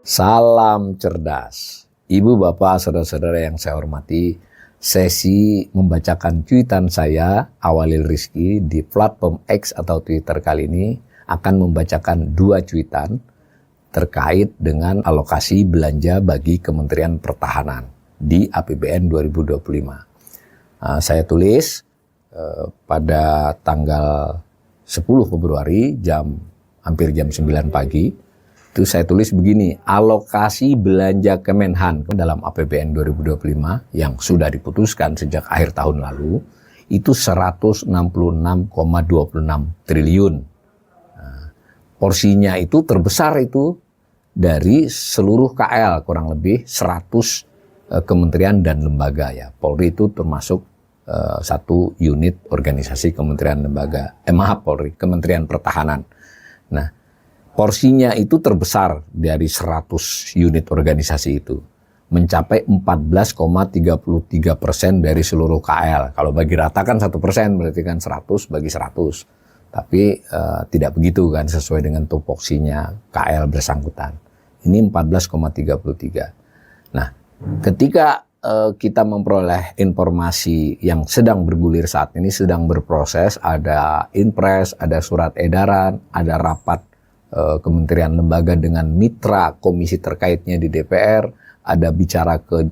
Salam cerdas. Ibu, bapak, saudara-saudara yang saya hormati, sesi membacakan cuitan saya, Awalil Rizky, di platform X atau Twitter kali ini akan membacakan 2 cuitan terkait dengan alokasi belanja bagi Kementerian Pertahanan di APBN 2025. Saya tulis pada tanggal 10 Februari hampir jam 9 pagi. Itu saya tulis begini, alokasi belanja Kemenhan dalam APBN 2025 yang sudah diputuskan sejak akhir tahun lalu itu 166,26 triliun. Nah, porsinya itu terbesar itu dari seluruh KL, kurang lebih 100 kementerian dan lembaga ya. Polri itu termasuk satu unit organisasi kementerian lembaga. Polri, Kementerian Pertahanan. Nah, porsinya itu terbesar dari 100 unit organisasi itu, mencapai 14,33% dari seluruh KL. Kalau bagi rata kan 1%, berarti kan 100 bagi 100. Tapi tidak begitu kan, sesuai dengan tupoksinya KL bersangkutan. Ini 14,33. Nah, ketika kita memperoleh informasi yang sedang bergulir saat ini, sedang berproses, ada impres, ada surat edaran, ada rapat kementerian lembaga dengan mitra komisi terkaitnya di DPR, ada bicara ke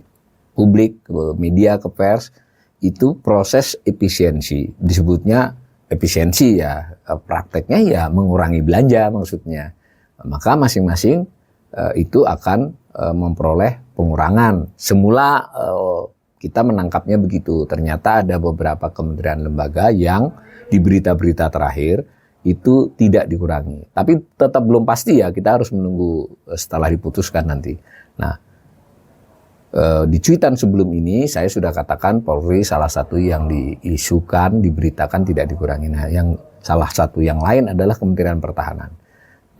publik, ke media, ke pers, itu proses efisiensi. Disebutnya efisiensi ya, prakteknya ya mengurangi belanja maksudnya. Maka masing-masing itu akan memperoleh pengurangan. Semula kita menangkapnya begitu, ternyata ada beberapa kementerian lembaga yang di berita-berita terakhir itu tidak dikurangi. Tapi tetap belum pasti ya, kita harus menunggu setelah diputuskan nanti. Nah, di cuitan sebelum ini saya sudah katakan Polri salah satu yang diisukan, diberitakan tidak dikurangi. Nah, yang salah satu yang lain adalah Kementerian Pertahanan.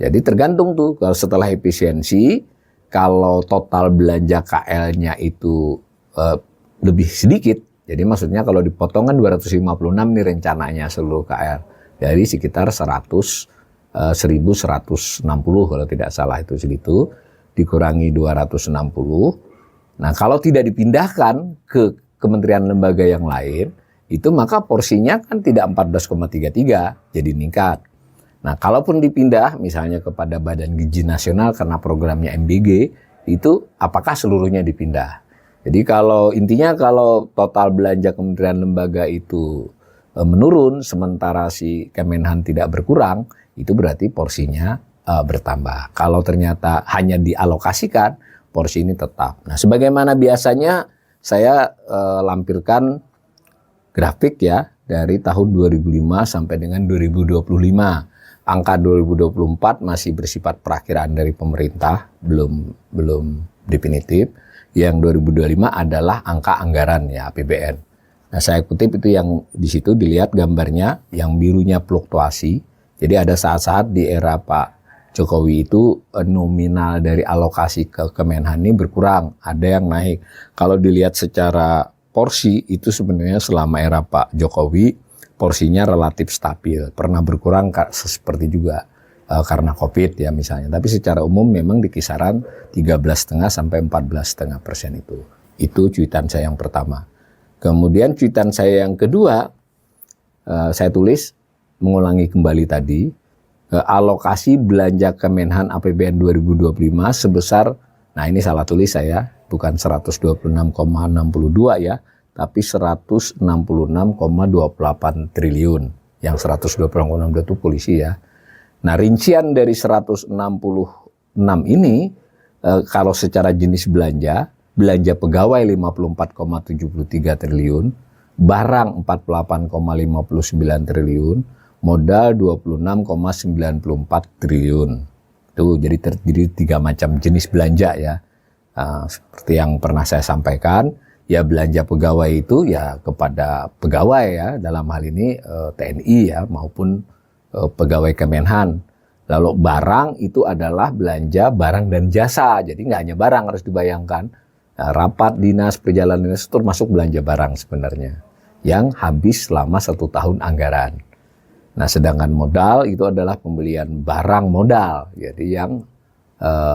Jadi tergantung tuh, kalau setelah efisiensi, kalau total belanja KL-nya itu lebih sedikit, jadi maksudnya kalau dipotongkan 256 nih rencananya seluruh KL, dari sekitar 1160 kalau tidak salah itu segitu, dikurangi 260. Nah, kalau tidak dipindahkan ke kementerian lembaga yang lain, itu maka porsinya kan tidak 14,33, jadi meningkat. Nah, kalaupun dipindah misalnya kepada Badan Gizi Nasional karena programnya MBG, itu apakah seluruhnya dipindah? Jadi intinya kalau total belanja kementerian lembaga itu menurun, sementara si Kemenhan tidak berkurang, itu berarti porsinya bertambah. Kalau ternyata hanya dialokasikan, porsi ini tetap. Nah, sebagaimana biasanya saya lampirkan grafik ya, dari tahun 2005 sampai dengan 2025. Angka 2024 masih bersifat perakiraan dari pemerintah, belum definitif. Yang 2025 adalah angka anggaran ya, APBN. Nah, saya kutip itu yang di situ dilihat gambarnya, yang birunya fluktuasi. Jadi ada saat-saat di era Pak Jokowi itu nominal dari alokasi ke Kemenhan ini berkurang, ada yang naik. Kalau dilihat secara porsi itu sebenarnya selama era Pak Jokowi porsinya relatif stabil. Pernah berkurang seperti juga karena COVID ya misalnya. Tapi secara umum memang di kisaran 13,5 sampai 14,5% itu. Itu cuitan saya yang pertama. Kemudian cuitan saya yang kedua, saya tulis, mengulangi kembali tadi, alokasi belanja Kemenhan APBN 2025 sebesar, nah ini salah tulis saya, bukan 126,62 ya, tapi 166,28 triliun. Yang 126,62 itu polisi ya. Nah, rincian dari 166 ini, kalau secara jenis belanja pegawai 54,73 triliun, barang 48,59 triliun, modal 26,94 triliun. Itu jadi terdiri 3 macam jenis belanja ya. Seperti yang pernah saya sampaikan, ya belanja pegawai itu ya kepada pegawai ya, dalam hal ini TNI ya maupun pegawai Kemenhan. Lalu barang itu adalah belanja barang dan jasa. Jadi nggak hanya barang, harus dibayangkan. Nah, rapat dinas, perjalanan dinas itu termasuk belanja barang sebenarnya. Yang habis selama 1 tahun anggaran. Nah, sedangkan modal itu adalah pembelian barang modal, jadi yang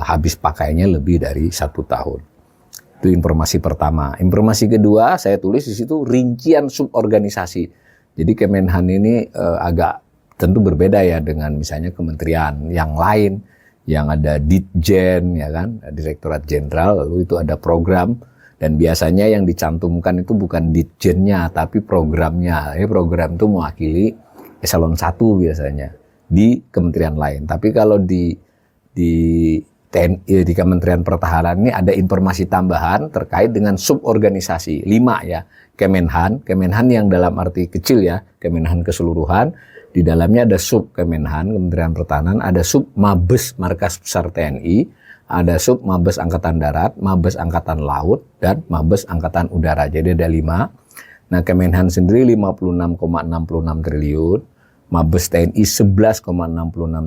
habis pakainya lebih dari 1 tahun. Itu informasi pertama. Informasi kedua, saya tulis di situ rincian suborganisasi. Jadi Kemenhan ini agak tentu berbeda ya dengan misalnya kementerian yang lain, yang ada Ditjen, ya kan, Direktorat Jenderal, lalu itu ada program, dan biasanya yang dicantumkan itu bukan Ditjennya, tapi programnya. Program itu mewakili eselon 1 biasanya di kementerian lain. Tapi kalau di TNI, di Kementerian Pertahanan ini ada informasi tambahan terkait dengan suborganisasi 5 ya. Kemenhan yang dalam arti kecil ya, Kemenhan keseluruhan. Di dalamnya ada sub Kemenhan, Kementerian Pertahanan, ada sub Mabes Markas Besar TNI, ada sub Mabes Angkatan Darat, Mabes Angkatan Laut, dan Mabes Angkatan Udara. Jadi ada 5. Nah, Kemenhan sendiri 56,66 triliun. Mabes TNI 11,66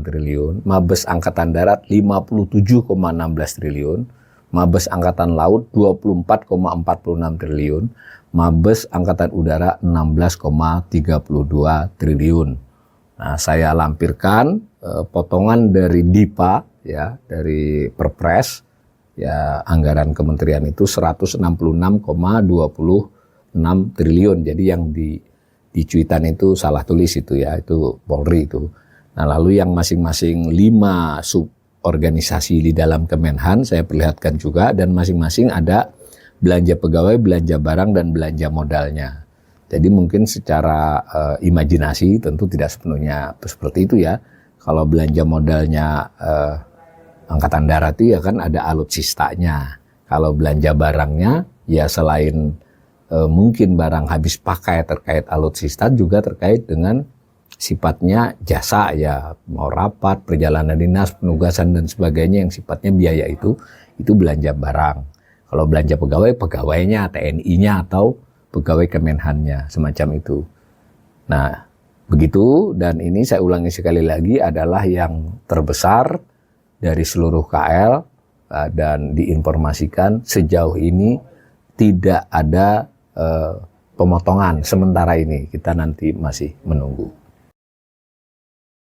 triliun, Mabes Angkatan Darat 57,16 triliun, Mabes Angkatan Laut 24,46 triliun, Mabes Angkatan Udara 16,32 triliun. Nah, saya lampirkan potongan dari DIPA ya, dari Perpres ya, anggaran kementerian itu 166,26 triliun. Jadi yang di cuitan itu salah tulis itu ya, itu Polri itu. Nah, lalu yang masing-masing 5 suborganisasi di dalam Kemenhan saya perlihatkan juga, dan masing-masing ada belanja pegawai, belanja barang, dan belanja modalnya. Jadi mungkin secara imajinasi tentu tidak sepenuhnya seperti itu ya. Kalau belanja modalnya Angkatan Darat itu ya kan ada alutsistanya. Kalau belanja barangnya ya selain mungkin barang habis pakai terkait alutsista, juga terkait dengan sifatnya jasa ya, mau rapat, perjalanan dinas, penugasan dan sebagainya yang sifatnya biaya itu belanja barang. Kalau belanja pegawai, pegawainya, TNI-nya atau pegawai Kemenhan-nya, semacam itu. Nah, begitu, dan ini saya ulangi sekali lagi adalah yang terbesar dari seluruh KL dan diinformasikan sejauh ini tidak ada pemotongan sementara ini. Kita nanti masih menunggu.